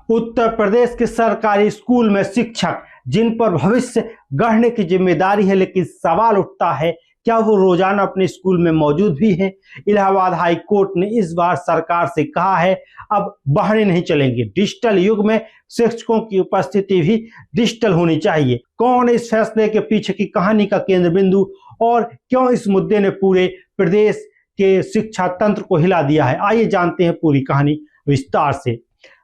उत्तर प्रदेश के सरकारी स्कूल में शिक्षक जिन पर भविष्य गढ़ने की जिम्मेदारी है, लेकिन सवाल उठता है क्या वो रोजाना अपने स्कूल में मौजूद भी हैं? इलाहाबाद हाई कोर्ट ने इस बार सरकार से कहा है अब बहाने नहीं चलेंगे। डिजिटल युग में शिक्षकों की उपस्थिति भी डिजिटल होनी चाहिए। कौन इस फैसले के पीछे की कहानी का केंद्र बिंदु और क्यों इस मुद्दे ने पूरे प्रदेश के शिक्षा तंत्र को हिला दिया है, आइए जानते हैं पूरी कहानी विस्तार से।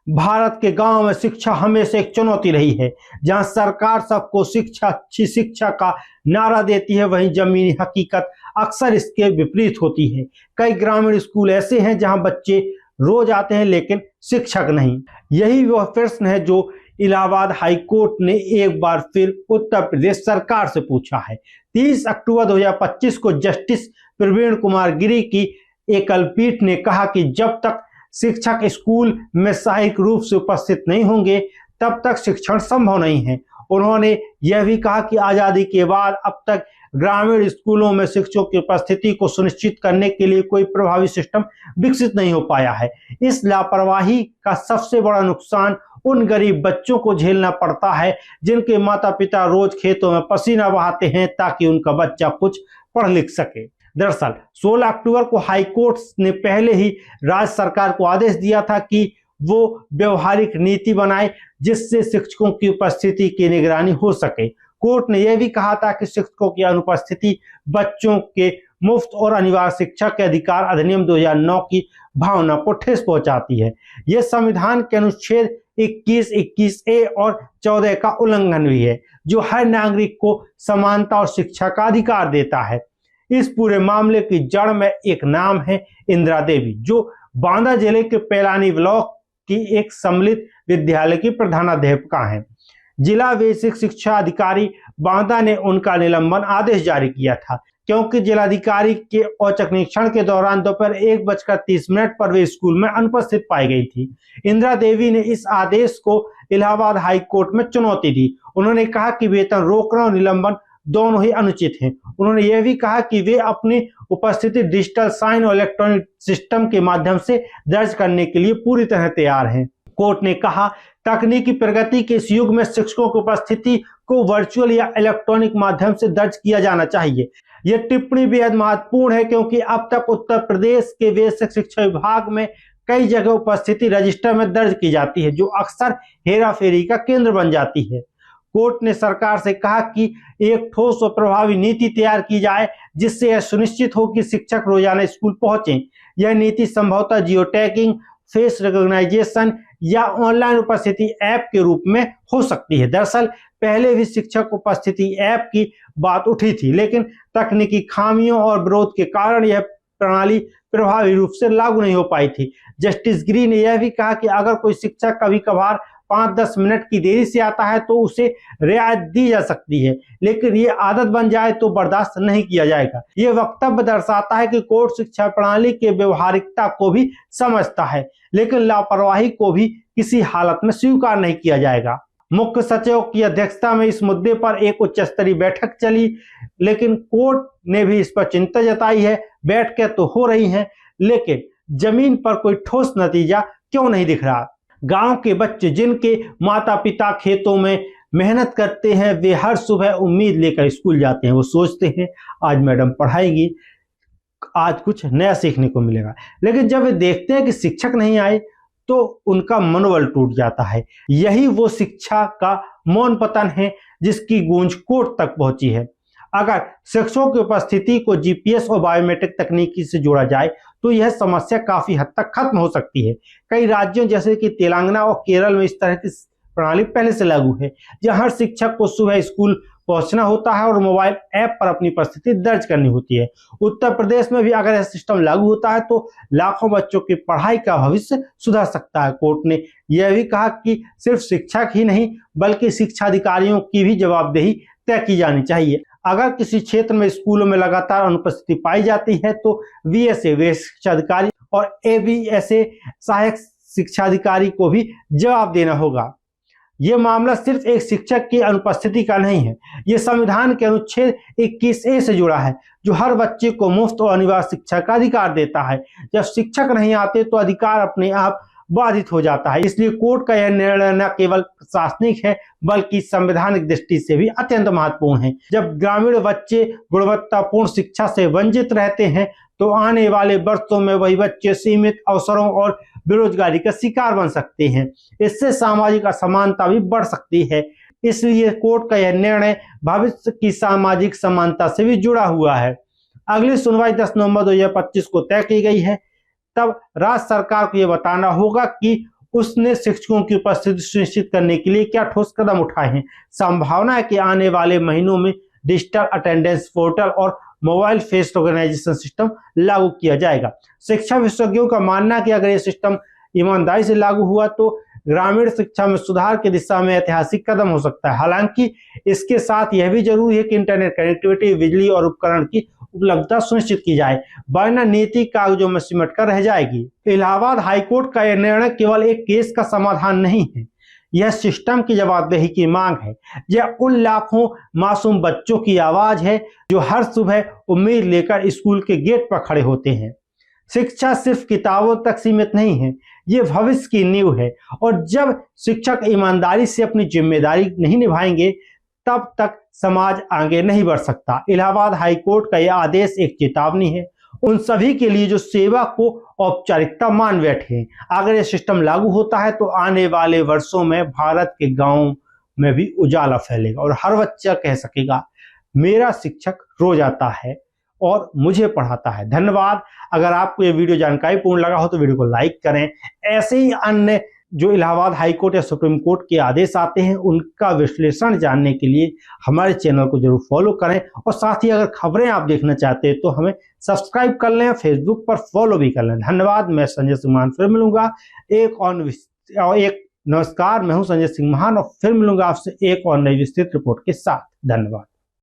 भारत के गांव में शिक्षा हमेशा एक चुनौती रही है। जहां सरकार सबको शिक्षा, अच्छी शिक्षा का नारा देती है, वहीं जमीनी हकीकत अक्सर इसके विपरीत होती है। कई ग्रामीण स्कूल ऐसे हैं जहां बच्चे रोज आते हैं लेकिन शिक्षक नहीं। यही वह प्रश्न है जो इलाहाबाद हाई कोर्ट ने एक बार फिर उत्तर प्रदेश सरकार से पूछा है। 30 अक्टूबर 2025 को जस्टिस प्रवीण कुमार गिरी की एकल पीठ ने कहा कि जब तक शिक्षक स्कूल में सहायक रूप से उपस्थित नहीं होंगे तब तक शिक्षण संभव नहीं है। उन्होंने यह भी कहा कि आजादी के बाद अब तक ग्रामीण स्कूलों में शिक्षकों की उपस्थिति को सुनिश्चित करने के लिए कोई प्रभावी सिस्टम विकसित नहीं हो पाया है। इस लापरवाही का सबसे बड़ा नुकसान उन गरीब बच्चों को झेलना पड़ता है जिनके माता पिता रोज खेतों में पसीना बहाते हैं ताकि उनका बच्चा कुछ पढ़ लिख सके। दरअसल 16 अक्टूबर को हाई कोर्ट ने पहले ही राज्य सरकार को आदेश दिया था कि वो व्यवहारिक नीति बनाए जिससे शिक्षकों की उपस्थिति की निगरानी हो सके। कोर्ट ने यह भी कहा था कि शिक्षकों की अनुपस्थिति बच्चों के मुफ्त और अनिवार्य शिक्षा के अधिकार अधिनियम 2009 की भावना को ठेस पहुंचाती है। यह संविधान के अनुच्छेद 21, 21A और 14 का उल्लंघन भी है, जो हर नागरिक को समानता और शिक्षा का अधिकार देता है। इस पूरे मामले की जड़ में एक नाम है इंदिरा देवी, जो बांदा जिले के पैलानी ब्लॉक की एक सम्मिलित विद्यालय की प्रधानाध्यापिका हैं। जिला बेसिक शिक्षा अधिकारी बांदा ने उनका निलंबन आदेश जारी किया था क्योंकि जिलाधिकारी के औचक निरीक्षण के दौरान दोपहर 1:30 पर वे स्कूल में अनुपस्थित पाई गई थी। इंदिरा देवी ने इस आदेश को इलाहाबाद हाई कोर्ट में चुनौती दी। उन्होंने कहा कि वेतन रोकना और निलंबन दोनों ही अनुचित हैं। उन्होंने यह भी कहा कि वे अपनी उपस्थिति डिजिटल साइन और इलेक्ट्रॉनिक सिस्टम के माध्यम से दर्ज करने के लिए पूरी तरह तैयार हैं। कोर्ट ने कहा तकनीकी प्रगति के इस युग में शिक्षकों की उपस्थिति को वर्चुअल या इलेक्ट्रॉनिक माध्यम से दर्ज किया जाना चाहिए। यह टिप्पणी बेहद महत्वपूर्ण है क्योंकि अब तक उत्तर प्रदेश के बेसिक शिक्षा विभाग में कई जगह उपस्थिति रजिस्टर में दर्ज की जाती है, जो अक्सर हेराफेरी का केंद्र बन जाती है। कोर्ट ने सरकार से कहा कि एक ठोस और प्रभावी नीति तैयार की जाए जिससे यह सुनिश्चित हो कि शिक्षक रोजाना स्कूल पहुंचे। यह नीति संभवतः जियो टैगिंग, फेस रिकॉग्नाइजेशन या ऑनलाइन उपस्थिति ऐप के रूप में हो सकती है। दरअसल पहले भी शिक्षक उपस्थिति ऐप की बात उठी थी, लेकिन तकनीकी खामियों और विरोध के कारण यह प्रणाली प्रभावी रूप से लागू नहीं हो पाई थी। जस्टिस गिरी ने यह भी कहा कि अगर कोई शिक्षक कभी कभार 5-10 मिनट की देरी से आता है तो उसे रियायत दी जा सकती है, लेकिन ये आदत बन जाए तो बर्दाश्त नहीं किया जाएगा। ये वक्तव्य दर्शाता है कि कोर्ट शिक्षा प्रणाली के व्यवहारिकता को भी समझता है, लेकिन लापरवाही को भी किसी हालत में स्वीकार नहीं किया जाएगा। मुख्य सचिव की अध्यक्षता में इस मुद्दे पर एक उच्च स्तरीय बैठक चली, लेकिन कोर्ट ने भी इस पर चिंता जताई है। बैठकें तो हो रही हैं, लेकिन जमीन पर कोई ठोस नतीजा क्यों नहीं दिख रहा? गांव के बच्चे जिनके माता पिता खेतों में मेहनत करते हैं, वे हर सुबह उम्मीद लेकर स्कूल जाते हैं। वो सोचते हैं आज मैडम पढ़ाएगी, आज कुछ नया सीखने को मिलेगा, लेकिन जब वे देखते हैं कि शिक्षक नहीं आए तो उनका मनोबल टूट जाता है। यही वो शिक्षा का मौन पतन है जिसकी गूंज कोर्ट तक पहुंची है। अगर शिक्षकों की उपस्थिति को जीपीएस और बायोमेट्रिक तकनीकी से जोड़ा जाए तो यह समस्या काफी हद तक खत्म हो सकती है। कई राज्यों जैसे कि तेलंगाना और केरल में इस तरह की प्रणाली पहले से लागू है, जहां हर शिक्षक को सुबह स्कूल पहुंचना होता है और मोबाइल ऐप पर अपनी उपस्थिति दर्ज करनी होती है। उत्तर प्रदेश में भी अगर यह सिस्टम लागू होता है तो लाखों बच्चों की पढ़ाई का भविष्य सुधर सकता है। कोर्ट ने यह भी कहा कि सिर्फ शिक्षक ही नहीं बल्कि शिक्षा अधिकारियों की भी जवाबदेही तय की जानी चाहिए। अगर किसी क्षेत्र में स्कूलों में लगातार अनुपस्थिति पाई जाती है तो वीएसए वे शिक्षा अधिकारी और एबीएसए सहायक शिक्षा अधिकारी को भी जवाब देना होगा। यह मामला सिर्फ एक शिक्षक की अनुपस्थिति का नहीं है, यह संविधान के अनुच्छेद 21A से जुड़ा है, जो हर बच्चे को मुफ्त और अनिवार्य शिक्षा का अधिकार देता है। जब शिक्षक नहीं आते तो अधिकार अपने आप बाधित हो जाता है। इसलिए कोर्ट का यह निर्णय न केवल प्रशासनिक है बल्कि संवैधानिक दृष्टि से भी अत्यंत महत्वपूर्ण है। जब ग्रामीण बच्चे गुणवत्तापूर्ण शिक्षा से वंचित रहते हैं तो आने वाले वर्षों में वही बच्चे सीमित अवसरों और बेरोजगारी का शिकार बन सकते हैं। इससे सामाजिक असमानता भी बढ़ सकती है। इसलिए कोर्ट का यह निर्णय भविष्य की सामाजिक समानता से भी जुड़ा हुआ है। अगली सुनवाई 10 नवंबर 2025 को तय की गई है। तब राज्य सरकार को यह बताना होगा कि उसने शिक्षकों की उपस्थिति सुनिश्चित करने के लिए क्या ठोस कदम उठाए हैं। संभावना है कि आने वाले महीनों में डिजिटल अटेंडेंस पोर्टल और मोबाइल फेस रिकॉग्निशन सिस्टम लागू किया जाएगा। शिक्षा विशेषज्ञों का मानना है कि अगर यह सिस्टम ईमानदारी से लागू हुआ तो ग्रामीण शिक्षा में सुधार की दिशा में ऐतिहासिक कदम हो सकता है। हालांकि इसके साथ यह भी जरूरी है कि इंटरनेट कनेक्टिविटी, बिजली और उपकरण की उपलब्धता सुनिश्चित की जाए, वरना नीति कागजों में सिमट कर रह जाएगी। इलाहाबाद हाईकोर्ट का यह निर्णय केवल एक केस का समाधान नहीं है, यह सिस्टम की जवाबदेही की मांग है। यह उन लाखों मासूम बच्चों की आवाज है जो हर सुबह उम्मीद लेकर स्कूल के गेट पर खड़े होते हैं। शिक्षा सिर्फ किताबों तक सीमित नहीं है, ये भविष्य की नींव है और जब शिक्षक ईमानदारी से अपनी जिम्मेदारी नहीं निभाएंगे तब तक समाज आगे नहीं बढ़ सकता। इलाहाबाद हाईकोर्ट का यह आदेश एक चेतावनी है उन सभी के लिए जो सेवा को औपचारिकता मान बैठे हैं। अगर यह सिस्टम लागू होता है तो आने वाले वर्षों में भारत के गांवों में भी उजाला फैलेगा और हर बच्चा कह सकेगा मेरा शिक्षक रोज आता है और मुझे पढ़ाता है। धन्यवाद। अगर आपको ये वीडियो जानकारीपूर्ण लगा हो तो वीडियो को लाइक करें। ऐसे ही अन्य जो इलाहाबाद हाईकोर्ट या सुप्रीम कोर्ट के आदेश आते हैं उनका विश्लेषण जानने के लिए हमारे चैनल को जरूर फॉलो करें और साथ ही अगर खबरें आप देखना चाहते हैं तो हमें सब्सक्राइब कर लें, फेसबुक पर फॉलो भी कर लें। धन्यवाद। मैं संजय सिंह महान फिर मिलूंगा नमस्कार, मैं हूं संजय सिंह महान और फिर मिलूंगा आपसे एक और नई विस्तृत रिपोर्ट के साथ। धन्यवाद।